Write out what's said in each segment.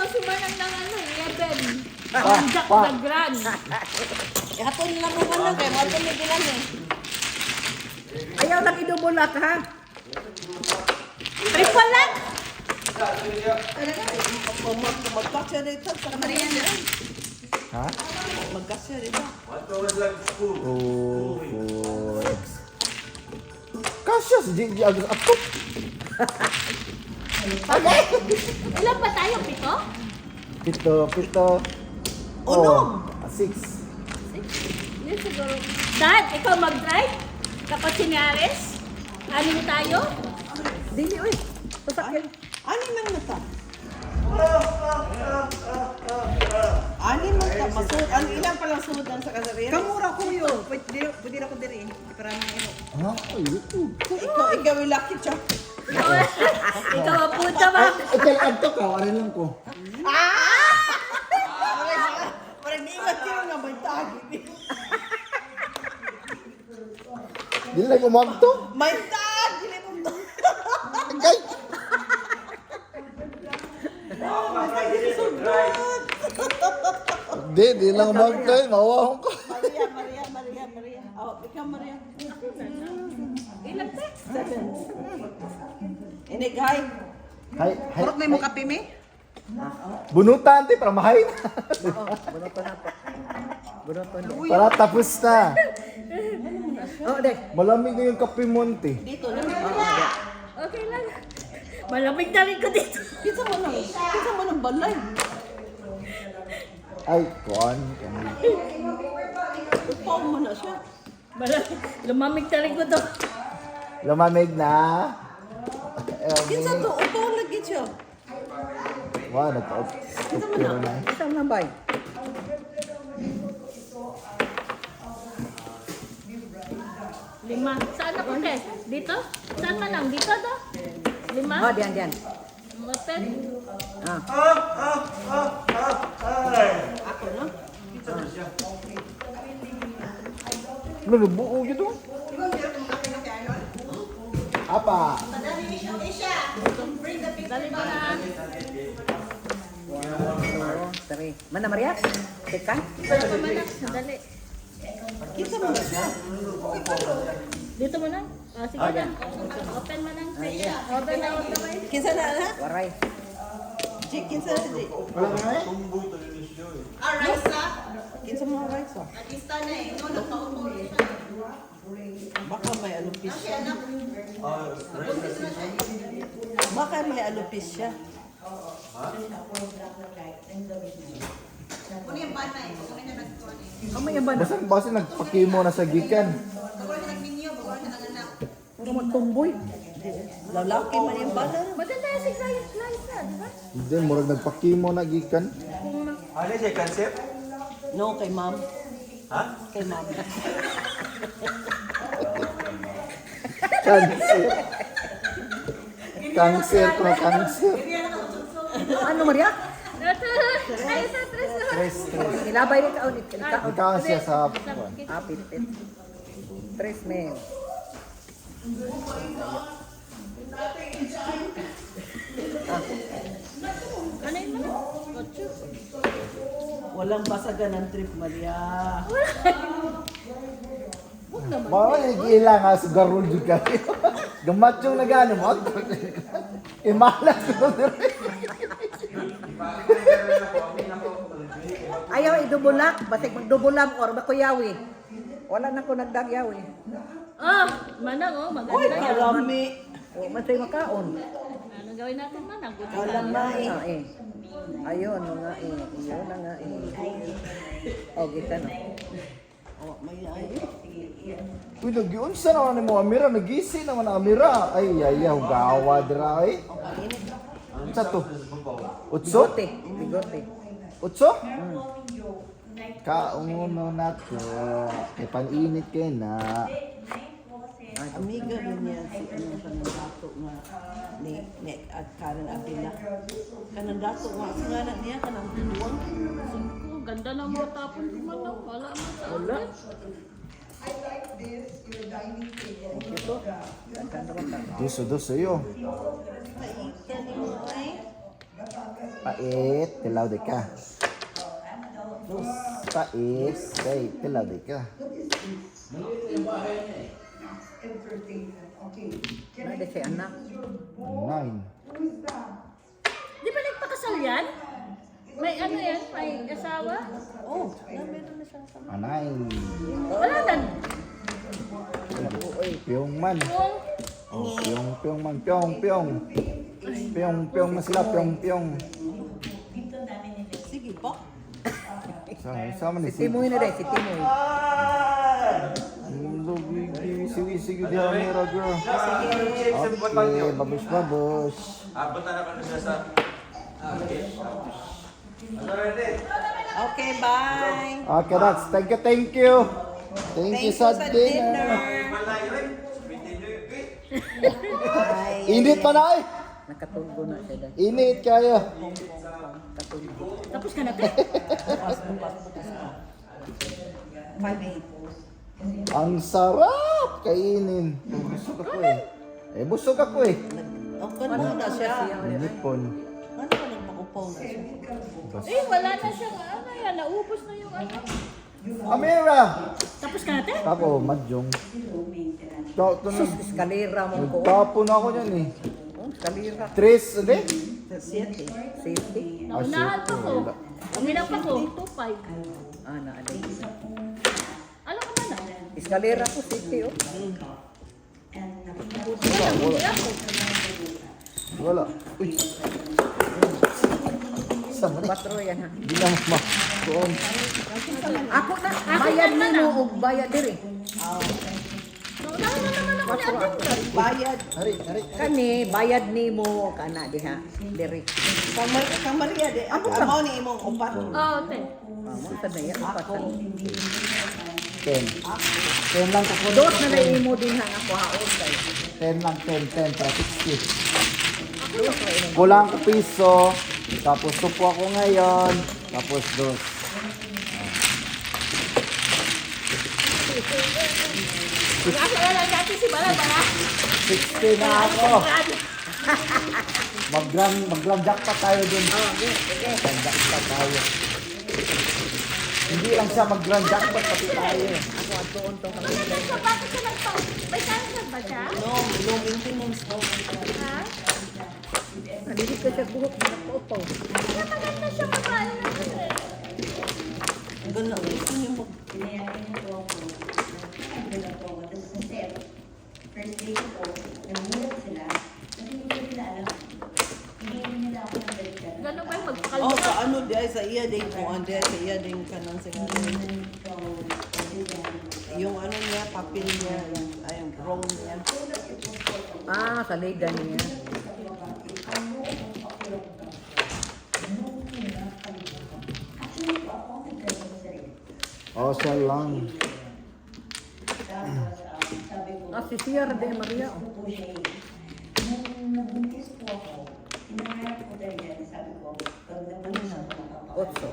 masumanan ng ano, 11. Jack na grand. Hapon na mo ano, kaya hapon na bilang eh. Ayaw lang idubulak ha. Triple lang. Magkasya dito sa Maria na. Ha? Magkasya dito. Oh, boy. Kasya si Gigi agad atok. Ilan ba tayo? Pito? Pito. Uno. 6. Yun siguro. Dad, ikaw mag-drive? Tapos si Niares? Anin tayo? Dili oy. Sasakyan. Ani man mata. Ani man ta masud. Ang ilang pa lang sudan sa kasariya. Kamura ko yo. Pwede na ko diri. Para na ino. Ha? Ay, ito. Ikaw yung lucky siya. Ikaw ang puta ba? Okay, agto ka. Ano lang ko. Parang di ba sino nga may tagi? Dili lang umagto. May tagi! Dili mo to. Kay. Di lang umagto. Mawawang ko. Maria. Oh, ikaw Maria. Ilan te? 7. Inig, hi. Hay. Purot may mo kape mi? Bunutan, te, para mahay. Bunuton na po. Bunuton. Para tapos na. Oh, dek. Malamig na yung kape monte. Dito na. Okay lang. Malamig na rin ko dito. Kita mo ng balay. Ay, kuan. Upaw mo na siya. Malamig. Lumamig na rin ko to. Lamamig na. Kinsa to? Upaw lagi siya. Wow, nagka-opera na. Isang nambay. Lima. Saan ako te? Dito? Saan man lang? Dito to? Lima? Oh, diyan. Motel? Ah. Ako no? Nalubuo yun doon. Apa? Dali mo na. Oh, tari. Mana Maria? Tekan? Dali mo na. Dali. Kita mo na siya. Dito mo na. Oh, sige na. Open mo na. Open na. Kinsa na na? Waray. Jik, kinsa na Jik? Wala nga eh? Kinsa mo rice ah? Baka may alupis siya. Baka may alupis siya. Oh, may iba na. Basta nagpakimo na sa gikan. Puro magtumboy. Lalaki man yung bala. Maganda yung slice na, di ba? Hindi, murag nagpakimo na gikan. Ano siya concept? No, kay ma'am. Ha? Kay ma'am. Cancer. Cancer ko na cancer. Ano Maria? Ay, sa tres na. Stress. Ilabay ni kaon ni kaon. Ikaw siya sa... Ah, pit. Tres men. Ano yun mo? Ocho. Walang basagan ng trip, Maria. Mga nag-iila nga sa garol di ka. Gamat yung nag-ano mo. Imalas ko din. Ayaw idubulak, basig magdubulam or makuyawi. Wala na ko nagdagyawi. Oh, manang oh, Uy, maganda yan. karami. O masay makaon. Anong gawin natin manang? Good Walang mai. Ah, eh. Ayun, mga eh. Ayun na nga eh. O, kita na. Oh, may ayos. Uy, nag-iunsa naman ni mo Amira. Nag-isi naman ang Amira. Ay, gawa dira eh. Sa to? Utso? Bigote. Bigote. Utso? Kauno na to. Kay pang-init kayo na. Amiga rin niya si ano kanang dato nga ni at Karen Abila. Kanang dato nga sa ngalan niya kanang tuwang. Oh, ganda ng mga tapon ko manang. Wala mo sa outlet. Ito. Ganda ba ka? Duso iyo. Kanino ay Pait, tilaw di ka. Pait, kay tilaw di ka. Nada siya anak. 9. Di ba nagpakasal yan? May ano yan? May asawa? Oh, meron na siya sa 9. Wala na. Pyong man. Kung Oh, pyong man, pyong. Pyong na sila, pyong. Sige po. Sama ni Si Timoy na rin, si Timoy. Sige, di hamera, girl. Chips, Okay, babush. Punta na kami sa... Okay. Ano rin din? Okay, bye. Okay, that's. Thank you. Thank you sa dinner. Malayo rin. Bye. Init pa na eh. Nakatulgo na siya dahil. Init kayo. tapos ka na, te. Bukas. 5-8. Ang sarap kainin. Busog ako eh. Okay na siya. Nipon. Ano ka nagpakupaw na siya? Eh, wala na siyang ano yan. Naubos na yung ano. Amira! Tapos ka na, te. Ako, madyong. Sus, eskalera mo ko. Nagtapon ako niyan eh. Oh, eskalera. Tres, hindi? 7. Safety. Naunahan pa ko. Uminap pa ko. 2.5. Ah, naalay. Ano ka ba na? Eskalera ko, safety oh. Hindi ako. Wala. Uy. Sama na. Patro yan ha. Di na ma. Doon. Ako na, bayad na nimo og bayad diri. Naunahan na naman ako ni Atin. Bayad. Hari. Kani bayad nimo kana diha diri. Kang Maria, de. Amo ni imong upat. Oo, te. Mo ta na yan upat. 10. 10 lang ko. Dos na lang imo din ha ako haon kay. 10 lang, 10 para 60. Kulang ko piso. Tapos supo ako ngayon. Tapos dos. Mag-asa na lang dati si Balat, ha? 60 na ako. Mag-grand jackpot tayo dun. Grand jackpot tayo. Hindi lang siya mag-grand jackpot pati tayo. Ako atuon tong kami. So, bakit siya nagpa... May cancer ba siya? No maintenance no. Ha? Dili ko siya buhok na po. Kaya maganda siya mag-ano na siya eh. Ganun. Ito yung mag... First day ko, namulat sila. Kasi hindi ko nila alam. Hindi nila ako nabalikan. Gano'n ba yung Oh, magpakalma? sa ano di ay sa iya din mo ande sa iya din kanang siguro. Yung ano niya, papel niya, ay yung wrong niya. Ah, sa liga niya. Oh, siya lang. Ah, si Sierra de Maria. Oh. Nung nabuntis po ako, inaharap ko talaga, sabi ko, pag nabuntis ako, Otso.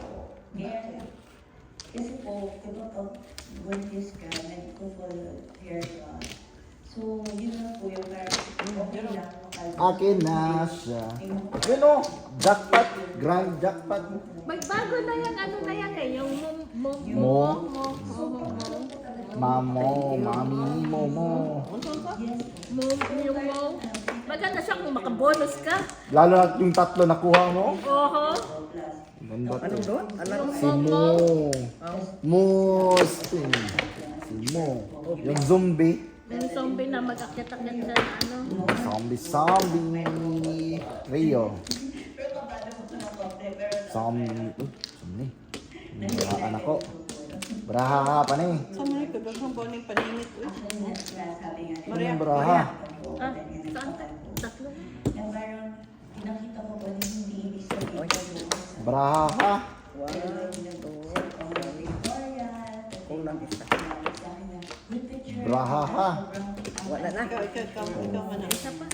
kaya, kasi po, diba pag buntis ka, nag-full hair loss. So, yun na po yung okay lang, Akin na siya. Yun o. Jackpot. Grand jackpot. Magbago na yung ano na yan eh. Yung mo. Mamo. Mami. Momo. Yung mo. Maganda siya kung makabonus ka. Lalo na yung tatlo nakuha mo. Oho. Ganda to. Anong doon? Alam Si Mo. Si Mo. Yung zombie. Yung zombie na mag-akyat-akyat sa ano. Zombie. Rio. Zombie. Anak ko. Braha pa na eh. Sa mga kadagang ba ni paningit uy. Maria. Braha. Ah, saan? Tatlo. yung parang, nakita ko ba hindi ibig sabihin. Braha. kulang isa. Braha. Wala na. Ikaw man. Isa pa.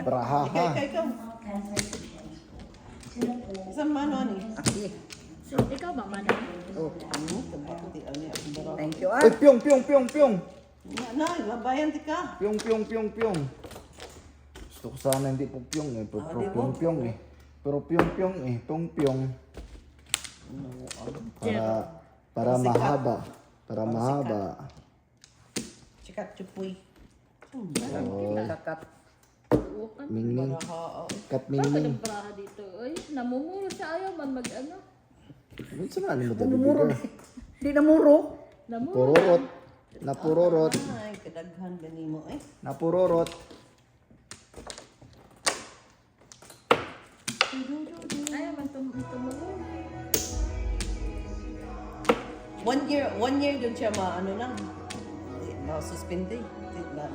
Braha. Ikaw. Isang mano ni. Aki. So, ikaw ba, Manang? Oh. Kabati ani ang bara. Thank you. Ay, Ah. pyong. Na, labayan ti ka. Pyong. Gusto ko sana hindi po pyong eh. Pyong eh. Pero pyong-pyong eh, pyong-pyong. Para mahaba. Para mahaba. Sikat chupoy. Oh, Kakat. Bukan. mingming. Kat Bakit mingming. ang braha dito? Ay, namumuro siya. Ayaw man mag-ano. Ano sa ano mo ito, Namuro. bibigay? Di namuro. Namuro. Pururot. Napururot. Ay, kadaghan gani mo eh. Napururot. Ayaw man tumuro. 1 year dun siya ano lang. Na-suspended.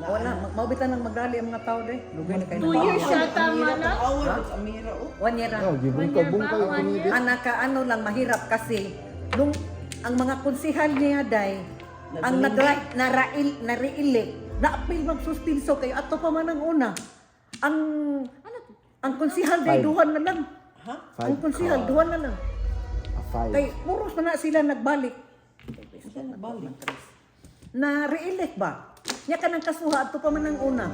Wala, maubitan ng magdali ang mga tao deh. Lugay na kayo. 2 years siya, tama na. Awal, Amira, oh. 1 year na. Oh, gibong ka bungkay ko ni Dit. Anak ka ano lang mahirap kasi nung ang mga konsihal niya day ang nare-elect na-appeal magsuspenso kayo ato pa man ang una. Ang konsihal day Five. duhan na lang. Ha? Ang konsihal duhan na lang. Kay 5. puros na sila nagbalik. Isa na balik. Na re-elect ba? Nya ka ng kasuha ato pa man ang una.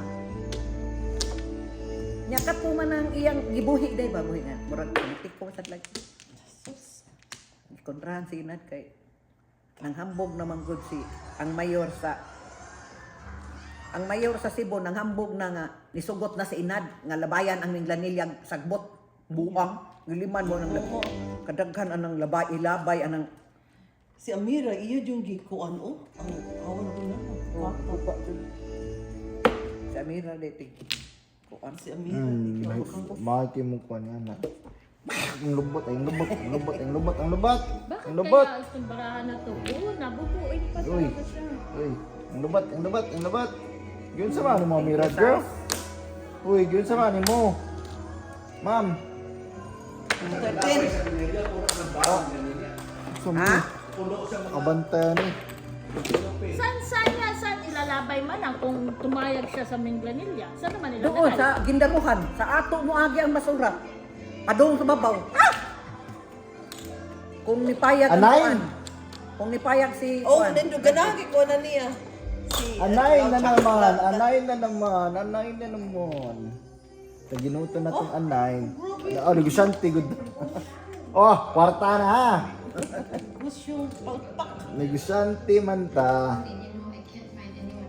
Nya ka po man ang iyang gibuhi day ba buhi nga. Murag politik ko sa lag. Kontrahan si Inad kay nang hambog naman gud si ang mayor sa Cebu nang hambog na nga nisugot na si Inad nga labayan ang Minglanilyag sagbot buang giliman mo nang kadaghan anang labay anang Si Amira, iyo yung gikuan, oh. Ang awal ko na. Kaka. si Amira dito. Kuan Si Amira, gikuan. Maki mo ko niya na. Ang lubot, ang lubot, ang lubot, ang lubot, ang lubot. Bakit Ang lubot. kaya itong barahan na to? Oo, nabubuin pa Uy. talaga siya. Uy, ang lubot, ang lubot, ang lubot. Yun sa mani mo, Mira, girl. Uy, yun sa mani mo. Ma'am. 13. Sumi. Kabantayan eh. Saan ilalabay man ang kung tumayag siya sa Minglanilla? Saan naman doon ilalagay? sa Gindaruhan, sa ato mo agi ang basura. Padung sa babaw. Kung nipayag ang Anay! kuan. Kung nipayag si Oh, kuan. nendo ganagi ko na niya. Si Anay na naman, anay na naman, anay na naman. Taginuto na tong anay. Oh, negosyante good. Oh, kwarta na ha. Gusto palpak. Negosyante man ta.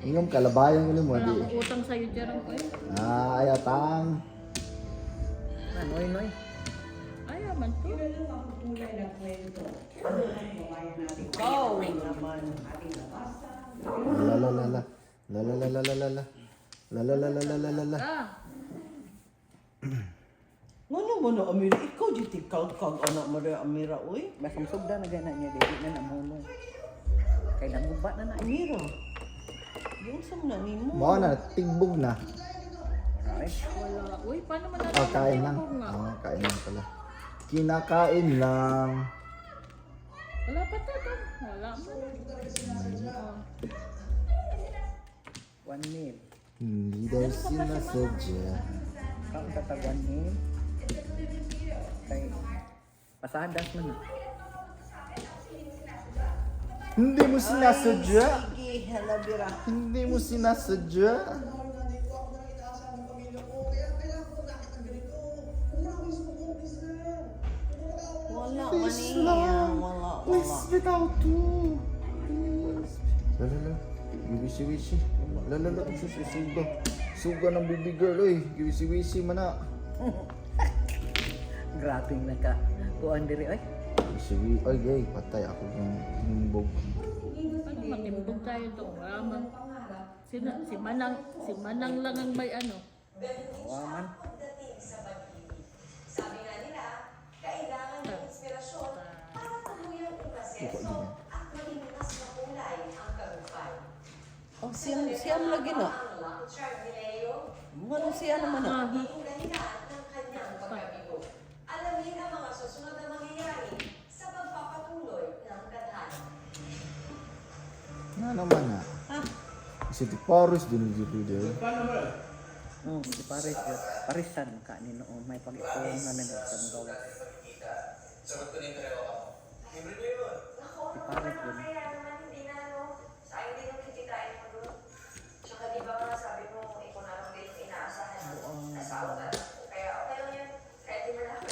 Ingom kalabayan mo mo Wala di. akong utang sa'yo dyan ko eh. Ay, atang. Noy. Ayaw man to. Ikaw naman. La la la la. La la la la la la la. La la la la la la la la. Ah, Ngano mo na Amira? Ikaw di tikal kag anak mo rin Amira, uy. Basang sugda na gana niya dili na namuno. Kay naguba na na. Amira. Yung sa na ni mo. Mao na tigbog na. Ay, wala. Uy, paano man Oh, kain lang. timbog nga? Oh, kain lang pala. Kinakain lang. Wala pa to. Wala man. Oh. 1 mil. Hindi daw sinasadya. Kaon tatagwan ni. Kay pasadas man na. Hindi mo sinasadya. Sige, halabira. Hindi mo sinasadya. Wala man Please niya. lang. Wala. Please, without you. Please. Lala. Giwisi-wisi. Lala. Suga. Suga ng baby girl, oy. Giwisi-wisi man na. Grabe na ka. Kuan diri ay. Giwisi-wisi. Ay, gay. Patay ako yung himbog. Paano matimbog tayo to? Wala man. Si Manang lang ang may ano. Waman. Tuko din yan. Oh, siyam lagi na. Ano siya naman na? Alamin ang mga susunod na mangyayari sa pagpapatuloy ng tadhana. Na naman na. Si Tiparos din dito dito. Si Paris yun. Parisan ka ni noon. May pag-ipon na nila sa mga gawas. Sagot ko din pareho ako. Libre mo yun. Si Paris yun. Kaya naman hindi na sayang din yung kikitain mo doon. Tsaka di ba nga sabi mo, ikaw na lang din inaasahan ng asawa. Kaya okay lang yan. Kahit di mo na ako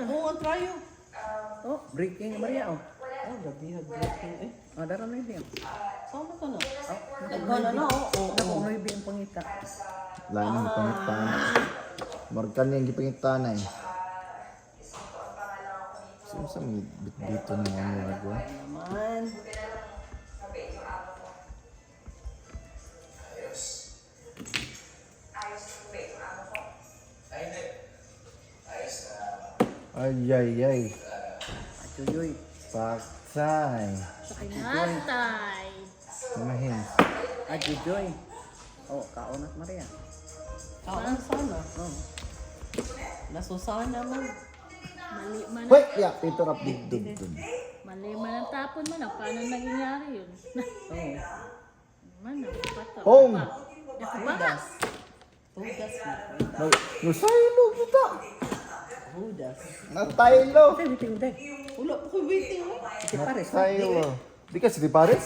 Oo, ang trayo. Oh, breaking Maria oh. Oh, gabihag breaking eh. Oh, dara na yun. Sama ka na. Oh, Nagkana na, oo. Nako no yung pangita. Lain ang pangitana. Markan yung gipangitana eh. Sino sa may bit dito ng ano nagawa? Naman. Ay, ay, ay. Ayoy. Paksay. Natay. Mahin. Ayoy. Oh, kaonat Maria. Kaon sana. Oh. Nasusana man. Mali man. Wait, yeah, pito rap dun. Mali man ang tapon man. Paano nangyayari yun? Oh. Man, pato. Home. Hudas. Hudas na. Nasaylo kita. Hudas. Nataylo. Ay, waiting day. Wala po ko'y waiting eh. Si Pares. Nasaylo. Di ka si Pares?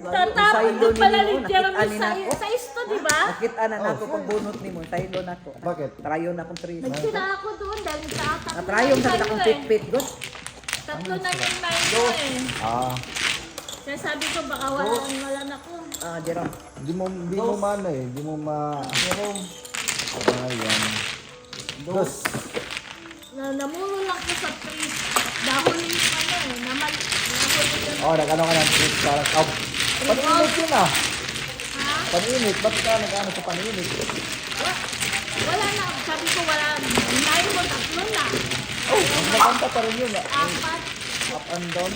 Tatapon Saylo ko pala ninyo, ni Jeremy nakita sa nila ako. sa isto, di ba? Nakita na nako pag bunot nimo, saylo nako. Bakit? Trayon na akong tris. Nagsira ako doon dahil sa Natrayon sa akong pitpit god. Tatlo na yung minor eh. Ah, Kaya sabi ko baka wala na ako. Ah, Jerome. hindi mo mano eh. Hindi mo ma... Jerome. Ayan. Dos. Namuro lang ko sa trees. Dahon yung ano eh. Nahuli ka na. Oh, nag-ano ka ng treat para... Oh, paninit yun ah. Ha? Paninit. Ba't ka nag-ano sa paninit? Wala na. Sabi ko wala. Nine mo, tatlo na. Oh, ang maganda pa rin yun ah. Apat. Up and down.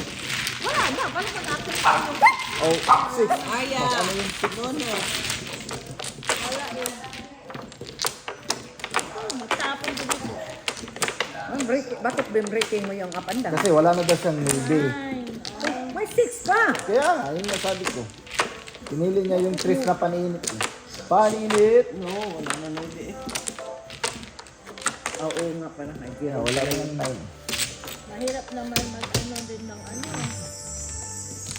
Wala na. Balik mag-apat pa yun. Oh, six. Aya. Ano yung six? Nono. Wala eh. Magtapon ko dito. Ang break, bakit ba breaking mo yung up and down? Kasi wala na daw siyang nilbil. Nine. May 6 pa. Kaya nga, yun yung sabi ko. Pinili niya yung tris na paninit. Eh. Paninit! No, wala na nodi eh. Oo nga pala. Ay, Ah, Jerome. wala rin yung nine. Mahirap naman mag-ano din ng ano.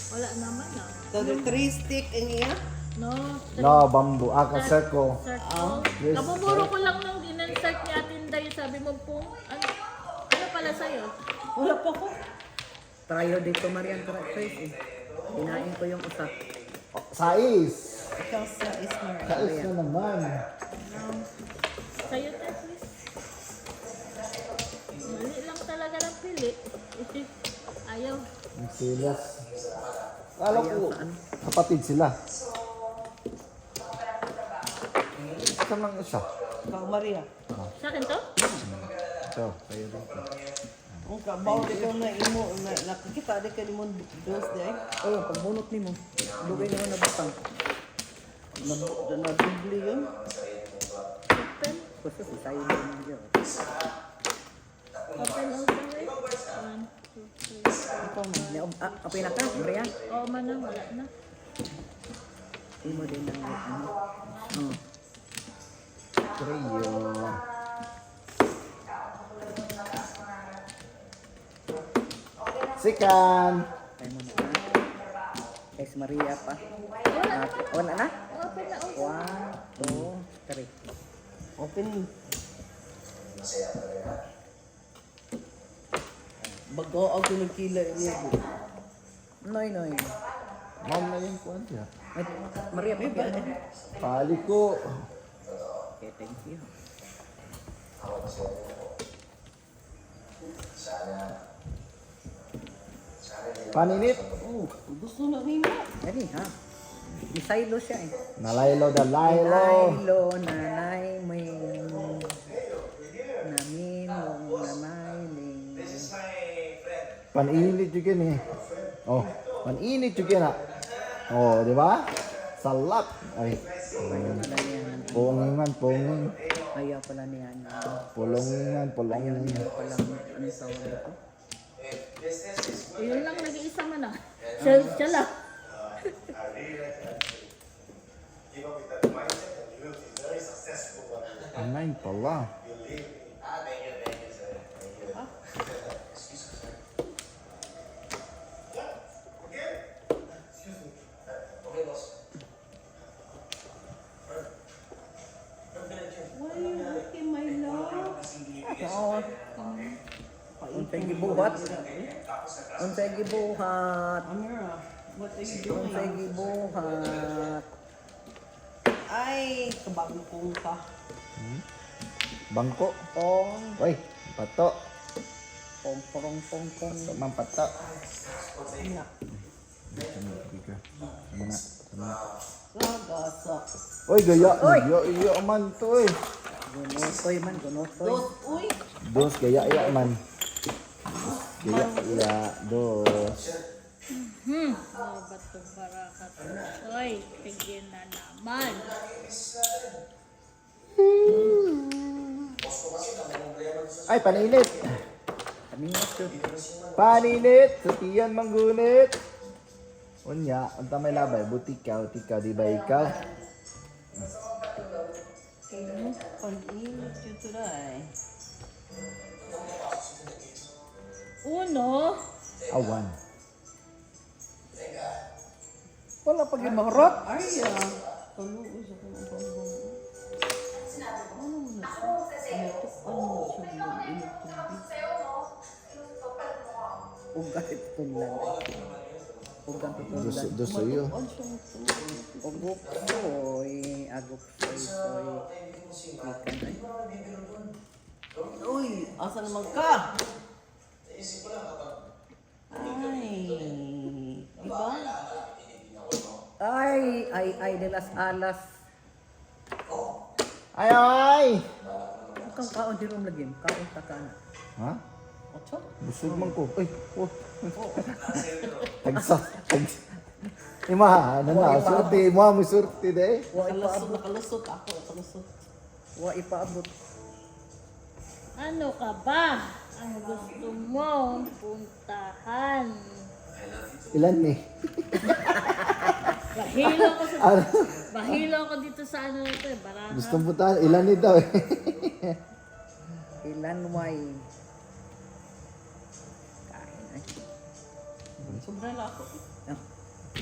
Wala naman ah. So, the 3 stick ang iya. No. No, bamboo. Aka circle. Circle. Yes. Kabuburo ko lang nung in-insert ni Atin Day. Sabi mo po, ano pala sa'yo? Wala pa ko. Trayo dito Marian Trace eh. Hinain ko yung usap. Sais! Ikaw sa Ismar. Sais na naman. Sa'yo, Ted, please. Mali lang talaga ng pili. Ayaw. Ang silas. Kala ko, Saan? kapatid sila. Saan lang isa? Ikaw, Maria. Sa akin to? Ito, sa'yo dito. Ang kabaw ikaw na imo. Nakikita di ka ni mo dos di ay. Oh, pag bunot nimo. Lugay naman na butang. Nabibli yun. Open. Basta si sayo na yung Jerome. Open also, wait. 1, 2, 3. Ikaw na. Apay na ka, Marian. Oo, man na, wala na. Imo din ang ano. Oh. Trio. Sikan! Tayo mo na ka. Kay si Maria pa. Wala na? Open na, open. 1, 2, 3. Open. Bago ako nagkila niya. Noy, noy. Ma'am na yung kuwan siya. Ay, Maria, baby. Pali ko. Okay, thank you. Paninit. Oh, gusto na nimo. Dali, ha? Isaylo siya eh. Nalaylo da laylo. Laylo, nanay, may... Namin, nanay, may... Paninit juga nih. Oh, paninit juga nak. Oh, di ba? Salat. Ay. Pungingan, punging. Ayaw pala niya na. Pulungan, pulungan. Palang, ano tawag ito? Yun lang nag-iisa man ah. Siya lang. Nine pala. Why are you looking, my love? Oo. Unsay gibuhat? Unsay gibuhat? Amira, what are you doing? Unsay gibuhat? Ay, kabagong ka. Bangko. Pong, Oy, pato. pong, pong, pong, pong. Pato man pato. Anak, Ano na? sagasa. Oy, gaya. Oy! Iya man to eh. Gunotoy man, gunotoy. Dos, uy. Dos, gaya man. Gaya, iya. Dos. Bato barakat. Oy, tigil na naman. Ay, paninit. Kaningat yun. Paninit. Sutiyan manggunit. Unya, unta may labay. Butikaw, tikaw, di ba ikaw? Pag-init yun today. Uno. Awan. Wala pag yung mahrot. Ay, kaluos ako ng pambang. Ano mo na siya? Ano mo siya mag-init tubig? Ugat itulan. Ugat itulan. Dos iyo. Ugok soy. Agok soy soy. Ikan ay. Uy, asa naman ka? Ay, diba? Ay, de las alas. Ay, ay! Kang kaon di rum lagi. Kaon ta ka na. Ha? Ocho? Busog man ko. Ay, oh. Tagsa. Ima, ano na, surti. Mo surti de. Nakalusot ako, nakalusot. Wa ipaabot. Ano ka ba? Ang gusto mo puntahan? Ilan ni? Bahilo ko sa Ano? bahilo ko dito sa ano na ito eh, baraha. Gusto mo tayo? Ilan ni daw eh? Ilan way. Kain ay. Sobra lang ako.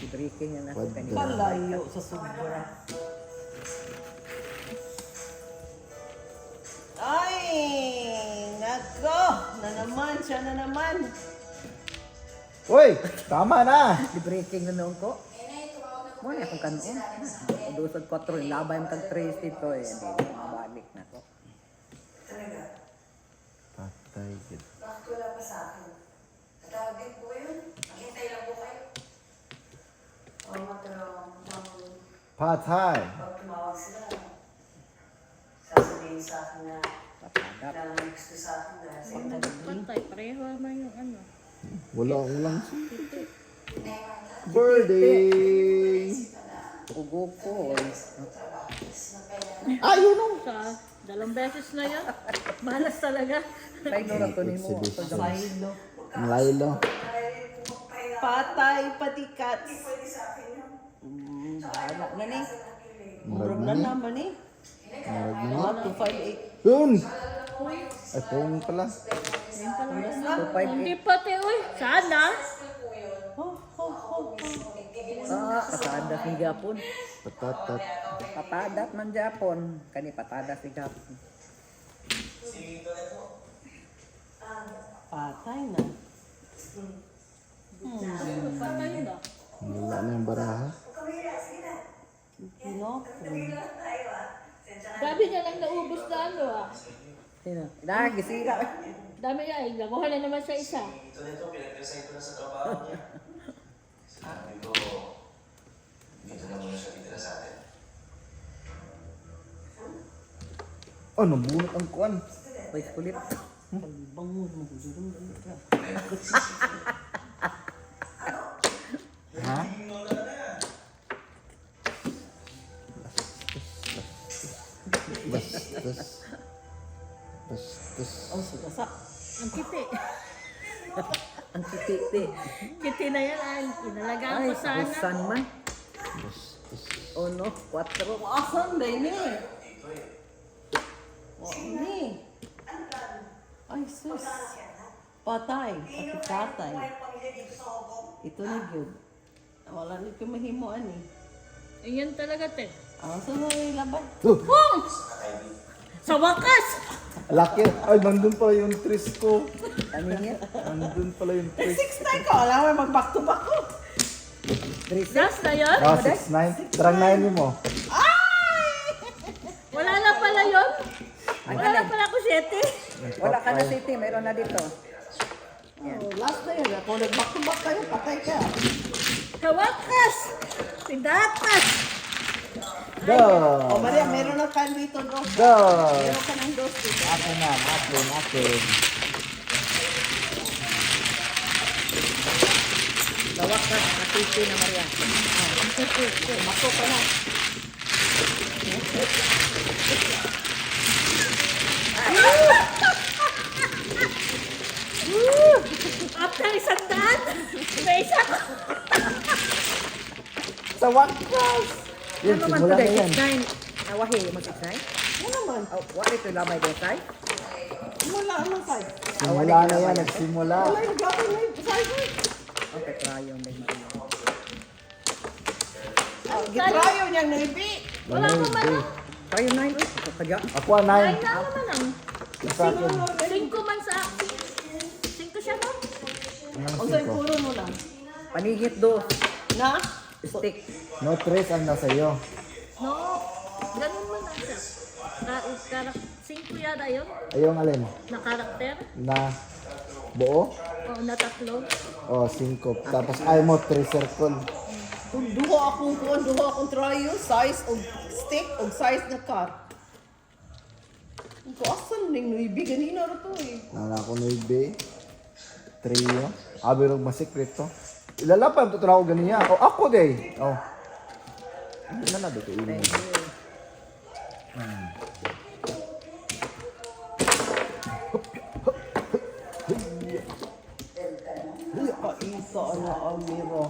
Breaking na ako Wag kanina. Kalayo sa sobra. Ay, nako, na naman, siya na naman. Uy, tama na. Breaking na noon ko. Mo na akong kanon. Dusod 4 labay man kag 3 dito eh. Hindi mabalik na ko. Patay. Bakit wala pa sa akin? Tatawagin po yun. Maghintay lang po kayo. Oo, pero Patay. pag tumawag sila, sasabihin sa akin na Papagat. gusto sa akin dahil sa inyo. Pantay, pareho naman yung ano. Walang. Birthday. Ugo ko. Ayun o. Sa dalawang beses na yan. Malas talaga. Tay no ra to nimo. Exhibition. Saylo. Laylo. Patay, patikat. Bahala na ni. Murag na naman ni. Marag na. Mga 258. Yun. Ay, pong pala. Yan pala yun. 258. Hindi pati, uy. Sana. Patadas ni Japon. Patatat. Patadat man Japon. Kani patadas ni Japon. Patay na. Patay yun ah. Wala na yung baraha. Pinokon. Gabi niya lang naubos na ano ah. Sino? Nagisira. Dami niya eh. Nakuha na naman sa isa. Ito nito, pinag-resign ko na sa trabaho niya. Sabi ko, dito na muna siya titira sa atin. Oh, nabunot ang kuan. Hoy, kulit. Pagbangod mo, gulong ka. Ha? Bastos. Bastos. Oh, sugasa. Ang kiti. Ang kititi. Kiti na yan ay. Inalagaan Ay, ko sana. kusan man. Bastos. Oh no, 4. Asan ba ni? O, ni. Ay, sus. Patay. Pati patay. Ito na yun. Wala nito mahimuan eh. Ayan talaga te. Asa na yung laban? Oh! Sa wakas! Laki. Ay, nandun pala yung tris ko. Ano niya? Nandun pala yung tris. 6'9" ko. Alam mo, mag-back to back ko. Last na yun? Ah, 6'9". Tarang 9 mo. Wala na pala yun? Wala na pala ako 7. Wala ka na city, meron na dito. Oh, last na yun. Kung nag-back to back kayo, patay ka. Kawakas! Pidatas! Go! O, Maria, meron na tayo dito, dos. Go! Meron ka ng dos dito. Akin na, akin. Tawag ka, na city na Maria. Mako pa na. After 100, may isa ko. Sa wakas! Yun, Ano man simula na today? yan. 6'9". Nawahi mo 6'9"? Ano naman? Oh, what ito lamay din tay? Wala anong size. Simula na yan, nagsimula. Wala yung gawin na yung size. Okay, try yung may Maria. Gitrayo niyang naibi. Wala ko man. Try yung 9. Ito kaya. Ako ang Ay 9. na naman ang. Sa akin. 5 man sa akin. 5 siya no? O sa'yo, puro mo lang. Panigit do. Na? Stick. No tres ang nasa iyo. No. Ganun man lang siya. 5 yata yun. Ayong alin? Na karakter. Na buo? O na tatlo. O, 5. Tapos ay mo 3 circle. Kung duho akong tryo, size og stick og size na cut. Kung asan ning nuibi, ganina rin to eh. Nana ko no ibe. Trio. Abi rog masikret to. Ilalapay to trawo ganiya. O ako day. Oh. Ano na dito ini. Kaisa na ang miro.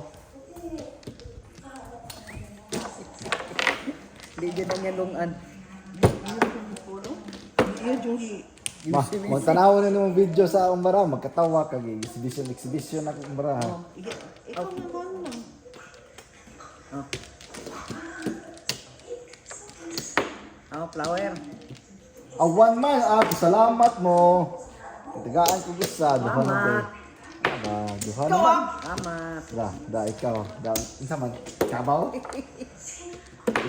Di dyan na niya lungan. Iya yung Magtanaw na ng video sa umbara, magkatawa ka exhibition na umbara. ikaw naman lang. Oh, flower. Awan man, salamat mo. Tigaan ko gisa, duha na Salamat. Duha naman. Salamat. Ikaw. Isa man, kabaw?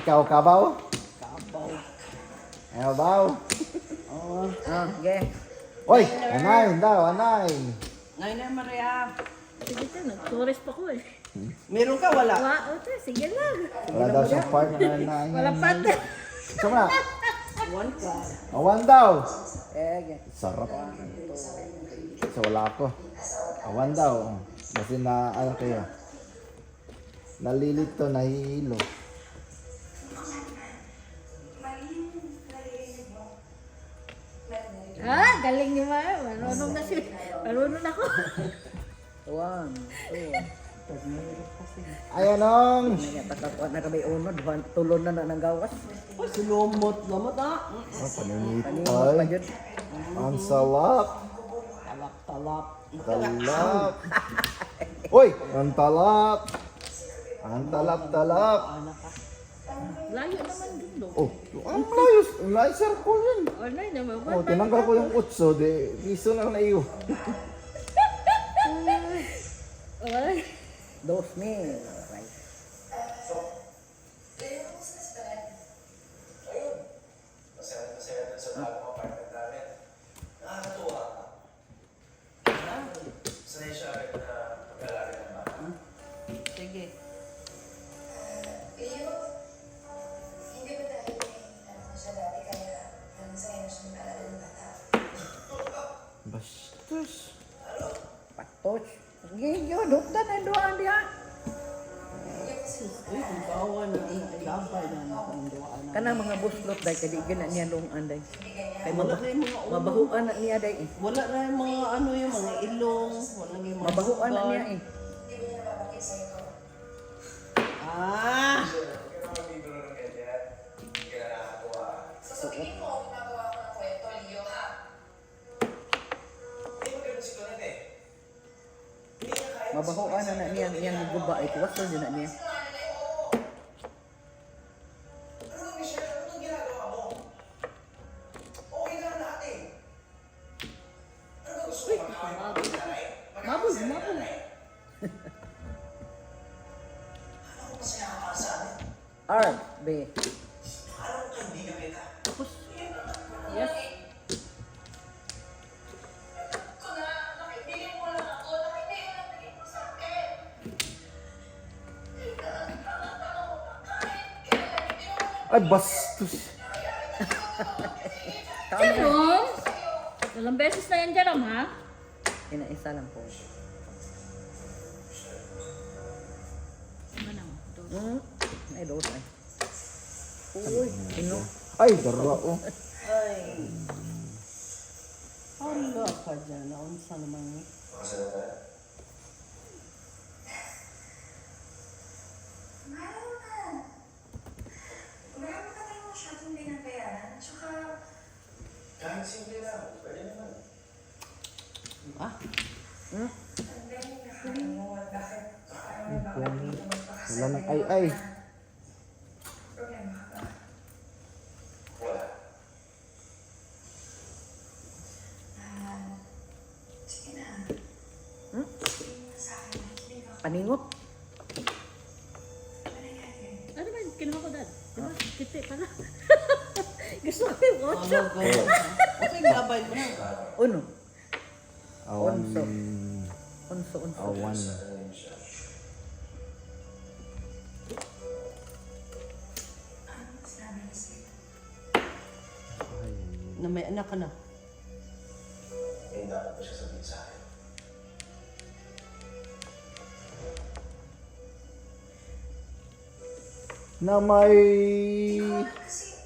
Ikaw, kabaw? Kabaw. Kabaw? Oh, okay. Oy, anay. Ngayon na Maria. Sige ka, nag-tourist pa ko eh. Meron ka, wala? Ote, sige lang. Wala daw siyang partner na Wala pata. Isa na. One ka. Awan daw. Okay. Sarap. So wala ako. Awan daw. Kasi na, ano kayo? Nalilito, nahihilo. Galing ni Maya. Marunong na siya. Marunong ako. 1, 2. Ayanong! Takakuan na kami uno, tulon na ng gawas. Ay, sulumot. Lamot ah. Oh, paninit. Kanina pa Ay, dyan. ang salap. Talap-talap. Talap. Uy, ang talap. Ang talap-talap. Layo naman din do. Oh, ang layos. Ang layos circle yun. Online naman. Oh, tinanggal ko yung utso. Piso na na iyo. Ay. 2 mil. Right. Masaya dun sa bagong apartment namin. Nakakatuwa. Sanay siya agad na mag-alala ng bata. Sige. Hindi ba dahil may siya dati kaya sa'yo na siya nag-alala ng bata? Bastos. Patos. Giyo, dukta na doon diha. Uy, kung bawa na. Ilabay na nakanduan na. Kanang mga buslot dahil kadi gina niya lungan dahil. Kay Wala na yung mga ulo. mabahuan na niya dahil eh. Wala na yung mga ano yung mga ilong. Wala na yung mga Mabahuan na niya eh. Ah! So tingin mo, ginagawa ko ng kwento, Leo, ha? Mabahuan na niya niyang guba ay kuwaso din na niya. Ano, Michelle? Ano ginagawa mo? Okay lang natin. Ay, bastos. Jerome! Ilang beses na yan, Jerome, ha? Inaisa lang po. Ano na? Ay, dos ay. Uy, ino. Ay, dara oh. Ay. Hala ka dyan. Naunsa naman ni. Makasaya tayo. Mahal ka. Meron ka tayong masyadong binabayaran. Tsaka, Kahit simple lang, pwede naman. Ah? ang dami na kain mo at bakit ayaw mo ba dito magpakasal? Wala nang ay. Problema ka ba? Wala. Sige na. Hmm? Sabihin mo sa akin na hindi ka Paningot. manayari. Ano ba? Kinuha ko, Dad. Diba? Kiti pala. Gusto ko yung otso. Okay, gabay mo na. Uno. Awan. Unso. Unso. Awan. Ano sinabi niya sa'yo? Na may anak ka na. Hindi dapat pa siya sabihin sa akin. Na may... Kasi,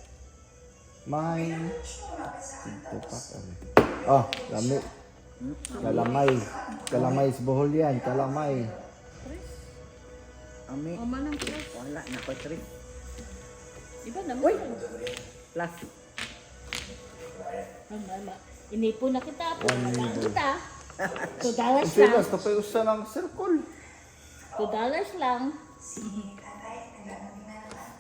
May... gusto mo lapit sa akin. Tupak, ah, lami. Kalamay sa buhol yan. Kalamay. Ami. O, manang ko. Wala na ko 3. Iba naman. Uy! yun. Plus. Inipon na kita. Pumalang kita. $2 Ang lang. silas, tapay usa ng circle. $2 lang. Si tatay, naglalambing na naman.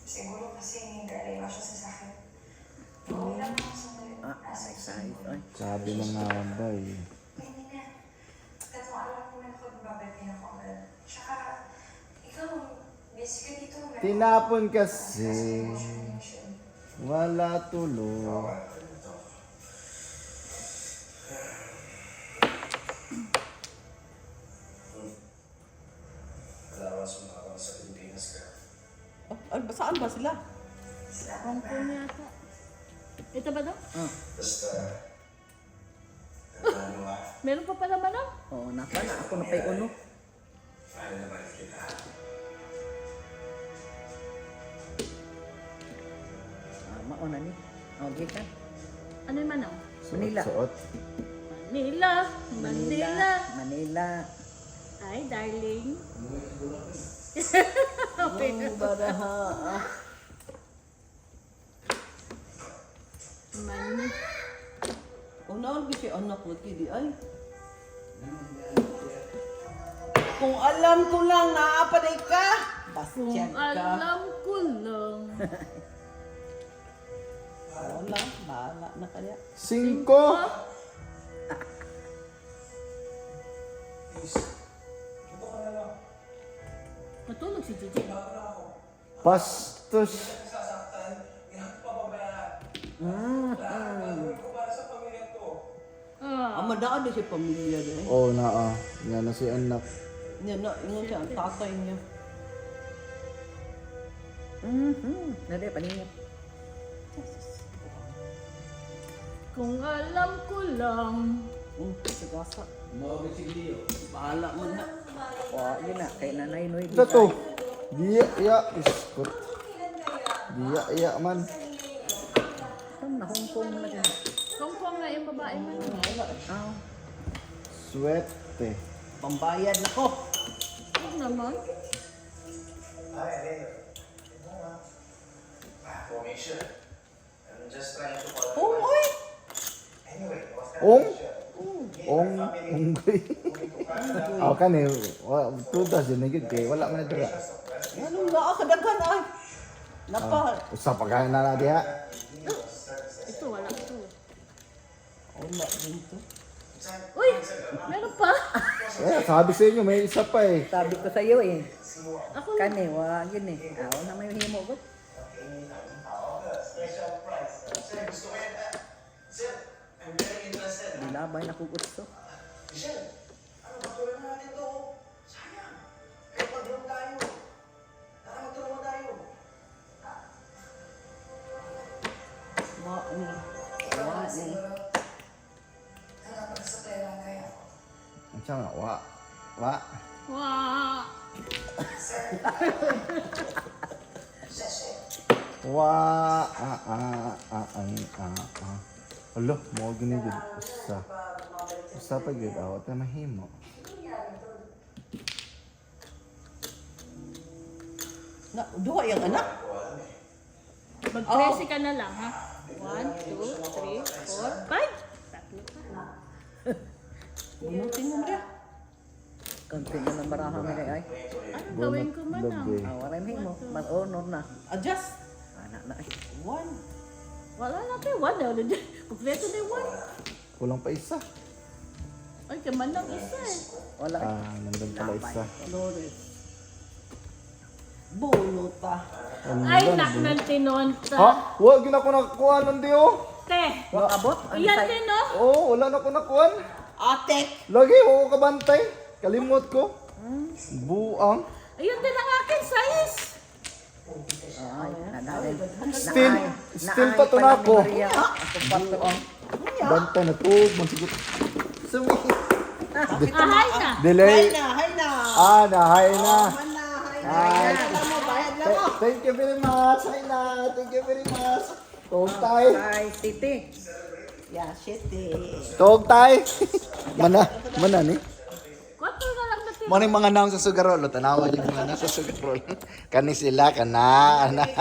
Siguro kasi nag-alay siya sa sakit. Okay lang ako sa muli. Nasa Size. Ay. Sabi na nga ba eh. Pwede na. Tatlong araw lang naman ako babalik din ako agad. Tsaka, ikaw, busy ka dito. Tinapon kasi. Wala tulo. Wala ka sumakang sa Pilipinas ka. Saan ba sila? Hong Kong yata. Ito ba daw? Basta, tandaan mo ha, Meron pa pala manang? Oo, napa na. Ako na pa'y uno. mahal na mahal kita. Mauna ni. Okay ka. Ano yung manang? Manila. Suot. Manila. Manila. Manila. Ay, darling. Ang baraha. Manila. Unaon kasi anak mo kidi ay. Kung alam ko lang naapaday ka, Kung bastyag ka. alam ko lang. Wala, bahala na kaya. 5. Matulog si Gigi. Pastos. Ah, Ang madaan na siya pamilya niya. Oh, naa. Nga na si anak. Yan na, ingon siya, ang tatay niya. Nade, paningot. kung alam ko lang. Sagasa. Bahala mo na. O, yun na. Kay nanay Noy. Ito to. Diya, iskot. Diya, man. Saan na Hong Kong na dyan? Hong Kong na yung babae man. Ah, Swerte. Pambayad na ko. Huwag naman. Formation. I'm just trying to follow. Oh, oy! Anyway, what's that? Ong? Unggoy. Aw kani, tudas yun gid kay wala man dira. Anong naa kadaghan ay? Napa. Usa pa kay na diha. Ito, wala ito. Wala dito. Uy! Meron pa. Eh, sabi sa inyo may isa pa eh. sabi ko sa iyo eh. Ako, Kani, wag yun eh. Ako na may himo ko. Sir, gusto ko yan. Sir, I'm very interested. Dilabay na ko gusto. Michelle, ano ba tulad natin to? Sayang. Kaya mag-room tayo. Tara, magtulungan tayo. Siya nga, wa. Wa. Wow. Wa. Alo, mo gini gud usa. Usa pa gud awat na mahimo. Na, duha yung anak. Mag-13 ka na lang, ha? 1, 2, 3, 4, 5. Tatlo pa. Bunutin mo rin. Konti na ng baraha mo ay. Ano gawin ko man ah? Lagay. Awarin mo, man-honor na. Adjust. Anak na ay. One. Wala na tayo. 1 daw. Kompleto na yung 1. Kulang pa isa. Ay, kaman lang isa eh. Wala. Nandun pala isa. Flores. Buluta. Ay, nak ng tinonta. Ha? Wa gina ko nakuha nandi oh. Te. Wa abot. Ano Yan say- din, no? Oh, wala na ko nakuha. Atek. Lagi ko kabantay. Kalimot ko. Buang. Ayun din ang akin size. Ay, nanay. Still pa to na ako. Buang. Bantay na to. Mansigot. Sumi. Ahay na. Delay. Hay na. Nahay na. Man na, hay na. Ay. Bayad lang mo, bayad lang mo. Thank you very much. Hay na. Thank you very much. Tog tay. Ay, Titi. Yeah, shit Tog tay. Mana ni? Kwato na lang natin. Mo ni mga naong sa Sugarol. Tanawa yung mga nasa Sugarol. Kani sila kana.